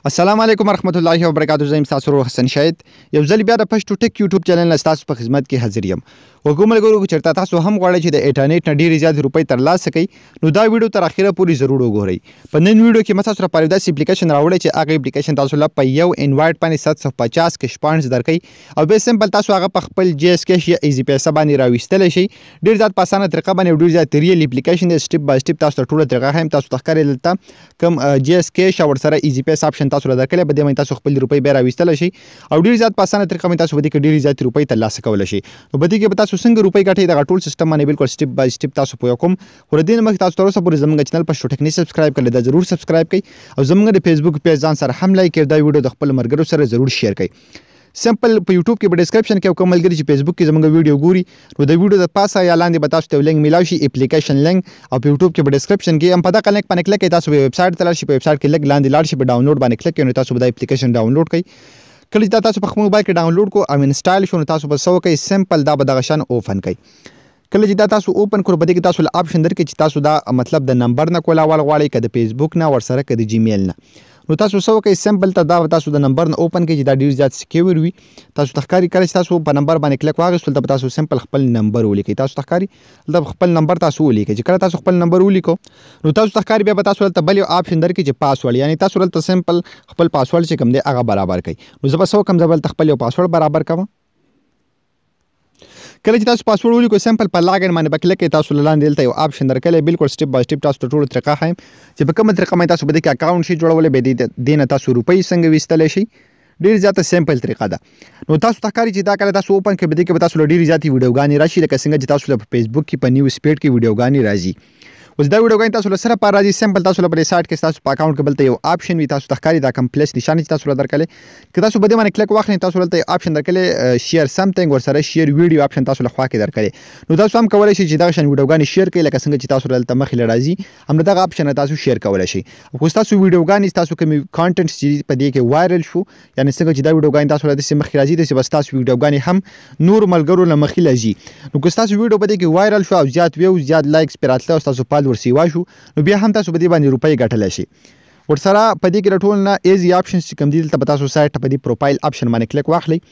السلام علیکم ورحمت الله وبرکاتہ. زه تاسو سره حسن شاهد یو ځل بیا د پښتو ټک یوټیوب چینل له تاسو په خدمت کې حاضر یم. وګورئ چېرته تاسو هم غواړئ چې د انټرنیټ نه ډېرې زیاتې روپۍ ترلاسه کړئ نو دا ویډیو تر اخره پورې ضرور وګورئ. په نن ویډیو کې ما تاسو لپاره داسې اپلیکیشن راوړی چې هغه اپلیکیشن تاسو له په یو انوایټ باندې 750 کش پوینټس درکوي او بیا سمپل تاسو هغه په خپل جی اس کیش یا ایزی پیسه باندې راویستلی شئ. ډېر زیات په اسانه طریقه باندې ډېر زیات ریل اپلیکیشن دی. سټپ بای سټپ تاسو ته ټوله طریقه ښیم. تاسو ته ښکاري دلته کوم جی اس کیش او ورسره ایزی پیس آپشن تاسو له درکړی. په دې باندې تاسو خپل روپۍ بیا راویستلی شئ او ډېر زیات په اسانه طریقه باندې تاسو په دې کې ډېرې زیاتې روپۍ ترلاسه کولی شئ. نو په دې کې به تاسو څنګه روپۍ ګټئ دغه ټول سیسټم باندې بالکل سټپ بای سټپ تاسو پوه کوم. خو د دې نه مخکې تاسو تر اوسه پورې زموږ چینل پښتو ټک نه سبسکرایب کړی دا ضرور سبسکرایب کړئ او زموږ د فیسبوک پیج ځان سره هم لایک کړئ. دا ویډیو د خپل ملګرو سره ضرور شیر کړئ. سمپل په یوټیوب کې په ډسکرپشن کې کوم ملګری چې فیسبوک کې زموږ ویډیو ګوري نو د ویډیو د پاسه یا لاندې به تاسو ته لینک میلاو شي اپلیکیشن لینک او په یوټیوب کې په ډسکرپشن کې هم په دغه لینک باندې کلیک کړئ. تاسو به ویب سایټ ته لاړ شئ. په ویب سایټ کې لږ لاندې لاړ شئ په ډاونلوډ باندې کلیک کړئ نو تاسو به دا اپلیکیشن ډاونلوډ کړئ. کله چې تاسو په خپل موبایل کې ډاونلوډ کو او انسټال شو نو تاسو به څه وکړئ سمپل دا به دغه شان اوپن کړئ. کله چې دا تاسو اوپن کړو په دې کې تاسو له آپشن درکړي چې تاسو دا مطلب د نمبر نه کولاول غواړئ که د فیسبوک نه ورسره که د جیمیل نه نو تاسو څه وکړئ سمپل ته دا تاسو د نمبر نه اوپن کړئ چې دا ډېر زیات سکیور وي. تاسو ته ښکاري کله چې تاسو په نمبر باندې کلیک واخیستل ته به تاسو سمپل خپل نمبر ولیکئ. تاسو ته ښکاري دلته خپل نمبر تاسو ولیکئ. چې کله تاسو خپل نمبر ولیکو نو تاسو ته ښکاري بیا به تاسو دلته بل یو آپشن درکړي چې پاسورډ یعنې تاسو دلته سمپل خپل پاسورډ چې کوم دی هغه برابر کړئ. نو زه به څه وکړم زه به دلته خپل یو پاسورډ برابر کوم. کله چې تاسو پاسورډ ولیکو سمپل په لاګ ان باندې به کلیک کړئ. تاسو لاندې دلته یو آپشن درکړی بالکل سټپ بای سټپ تاسو ته ټوله طریقه ښیم چې په کومه طریقه باندې تاسو په دې کې اکاونټ شي جوړولی بیا دې نه تاسو روپۍ څنګه ویستلی شئ. ډېر زیاته سمپل طریقه ده. نو تاسو ته ښکاري چې دا کله تاسو اوپن کړئ په دې کې به تاسو له ډېرې زیاتې ویډیوګانې راشي لکه څنګه چې تاسو له په فیسبوک کې په نیوز پیډ کې ویډیوګانې راځي. اوس دا ویډیوګانې تاسو له سره پر راځي سمپل تاسو له په دې سایټ کې تاسو په اکاونټ کې بلته یو آپشن وي. تاسو ته ښکاري دا کوم پلس نشان چې تاسو له درکړی که تاسو په دې باندې کلیک واخلئ تاسو دلته یو آپشن درکړی شیر سمثینګ ورسره شیر ویډیو آپشن تاسو له خوا کې درکړی. نو تاسو هم کولی شئ چې دغه شان ویډیوګانې شیر کړئ لکه څنګه چې تاسو دلته مخې له راځي همدا دغه آپشن تاسو شیر کولی شئ. خو تاسو ویډیوګانې تاسو کوم کانټنټ چې په دې کې وایرل شو یعنې څنګه چې دا ویډیوګانې تاسو له داسې مخکې راځي داسې بس تاسو ویډیوګانې هم نور ملګرو له مخې له ځي. نو که ستاسو ویډیو په دې کې وایرل شو او زیات ویو زیات لایکس پرې راتله او ستاسو فالوور سیوا شو نو بیا هم تاسو په دې باندې روپۍ ګټلی شئ. ورسره په دې کې له ټولو نه ایزي آپشنز چې کوم دي دلته به تاسو سایټ په دې پروفایل آپشن باندې کلیک واخلئ.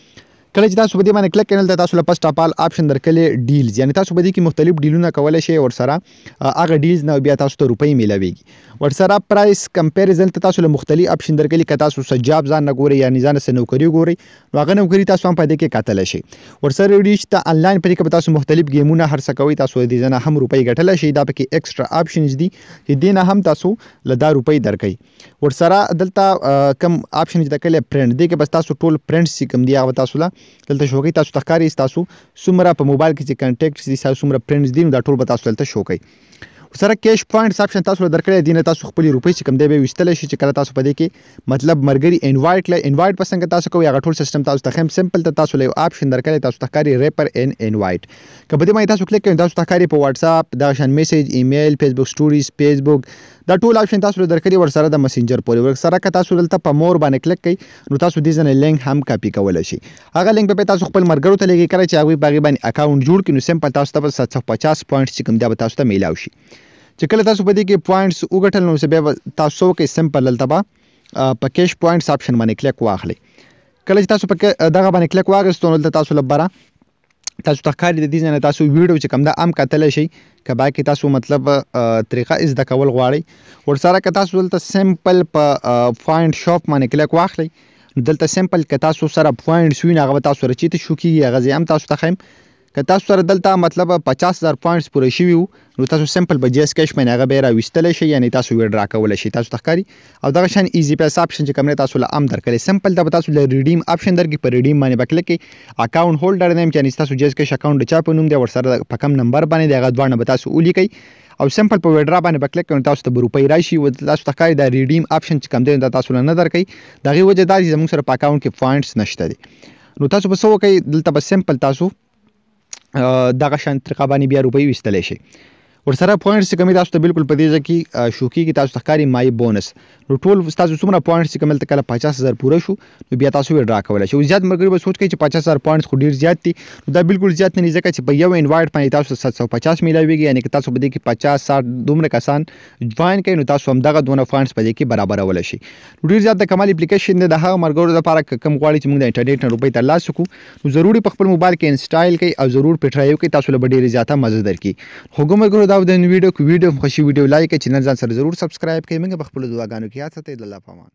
کله چې تاسو په دې باندې کلیک کړئ دلته تاسو له فسټ اف آل آپشن درکړلی ډیلز یعنې تاسو په دې کې مختلف ډیلونه کولی شئ ورسره هغه ډیلز نه بیا تاسو ته روپۍ میلاویږي. ورسره پرایس کمپیریزن ته تاسو له مختلف آپشن درکړي که تاسو څه جاب ځان نه ګورئ یعنې ځان څه نوکري ګورئ نو هغه نوکري تاسو هم په دې کې کتلی شئ. ورسره ریچ ته انلاین په دې کې به تاسو مختلف گیمونه هر څه کوئ تاسو د دې نه هم روپۍ ګټلی شئ. دا پکې ایکسټرا آپشنز دي چې دې نه هم تاسو له دا روپۍ درکوئ. ورسره دلته کم آپشن چې درکړلی پرنټ دې کې بس تاسو ټول پرنټس چې کوم دي هغه به تاسو له دلته شو کوئ. تاسو ته ښکاري ستاسو څومره په موبایل کې چې کنټیکټس دي څومره پرنټس دي نو دا ټول به تاسو دلته شو کوئ. سره کیش پوینټس آپشن تاسو له درکړی دی نه تاسو خپلې روپۍ چې کوم دی بیا ویستلی شي چې کله تاسو په دې کې مطلب ملګري انوایټ په څنګه تاسو کوئ هغه ټول سیسټم تاسو ته ښیم. سمپل ته تاسو له یو آپشن درکړی تاسو ته ښکاري ریپر ان انوایټ که په دې باندې تاسو کلیک کوئ تاسو ته ښکاري په واتساپ دغه شان میسیج ایمیل فیسبوک سټوریز فیسبوک دا ټول آپشن تاسو له درکړي ورسره د مسنجر پورې ورسره که تاسو دلته په مور باندې کلیک کوئ نو تاسو دې ځای نه لینک هم کاپي کولی شئ. هغه لینک به تاسو خپل ملګرو ته لیږئ کله چې هغوی په هغې باندې اکاونټ جوړ کړي نو سمپل تاسو ته به 750 پوینټس چې کوم دی به تاسو ته میلاو شي. چې کله تاسو په دې کې پوینټس وګټل نو بیا به تاسو وکړئ سمپل دلته به په کیش پوینټس آپشن باندې کلیک واخلئ. کله چې تاسو په دغه باندې کلیک واخیستو نو دلته تاسو لپاره تاسو ته ښکاري د دې ځای نه تاسو ویډیو چې کوم ده هم کتلی شئ که باقي تاسو مطلب طریقه زده کول غواړئ. ورسره که تاسو دلته سمپل په پوینټ شاپ باندې کلیک واخلئ نو دلته سمپل که تاسو سره پوینټس وي نو هغه به تاسو سره چیرته شو کېږي هغه ځای هم تاسو ته ښیم. که تاسو سره دلته مطلب 50,000 پوینټس پوره شوي وو نو تاسو سمپل په جی اس کیش باندې هغه بیا راویستلی شئ یعنې تاسو ویډرا کولی شئ. تاسو ته ښکاري او دغه شان ایزي پیس آپشن چې کوم دی تاسو له هم درکړی سمپل ته به تاسو له ریډیم آپشن درکړي په ریډیم باندې به کلیک کړئ. اکاونټ هولډر نیم یعنې ستاسو جی اس کیش اکاونټ د چا په نوم دی ورسره په کم نمبر باندې دی هغه دواړه به تاسو ولیکئ او سمپل په ویډرا باندې به کلیک کړئ نو تاسو ته به روپۍ راشي. تاسو ته ښکاري دا ریډیم آپشن چې کوم دی دا تاسو له نه درکوي د هغې وجه دا چې زموږ سره په اکاونټ کې پوینټس نشته دي. نو تاسو به څه وکئ دلته به سمپل تاسو دغه شان طریقه باندې بیا روپۍ ویستلی شئ. ورسره پوینټس چې کوم تاسو ته بالکل په دې کې شوکي کې تاسو ته ښکاري مای بونس. نو ټول تاسو څومره پوینټس چې کوم کله 50000 پوره شو نو بیا تاسو ډرا کولای شئ. زیات مرګري به سوچ کوي چې 50000 پوینټس خو ډیر زیات دي. نو دا بالکل زیات نه ځکه چې په یو انوایټ باندې تاسو 750 میلاویږي، یعنی که تاسو په دې کې 50 60 دومره کسان جوائن کړئ نو تاسو هم دغه دونه پوینټس په دې کې برابرول شي. ډیر زیات د کمال اپلیکیشن دی د هغه مرګرو لپاره کم غواړي چې موږ د انټرنیټ نه روپۍ ترلاسه کړو نو ضروري په خپل موبایل کې انسټال کړئ او ضرور په ټرای وکړئ، تاسو له ډیره زیاته مزه درکړي. خو ګمرګرو دا د ویډیو کو ویډیو خوشي ویډیو لایک کړئ، چینل ځان سره ضرور سبسکرایب کړئ. موږ په خپل دعاګانو کې یاد ساتئ. الله پامان.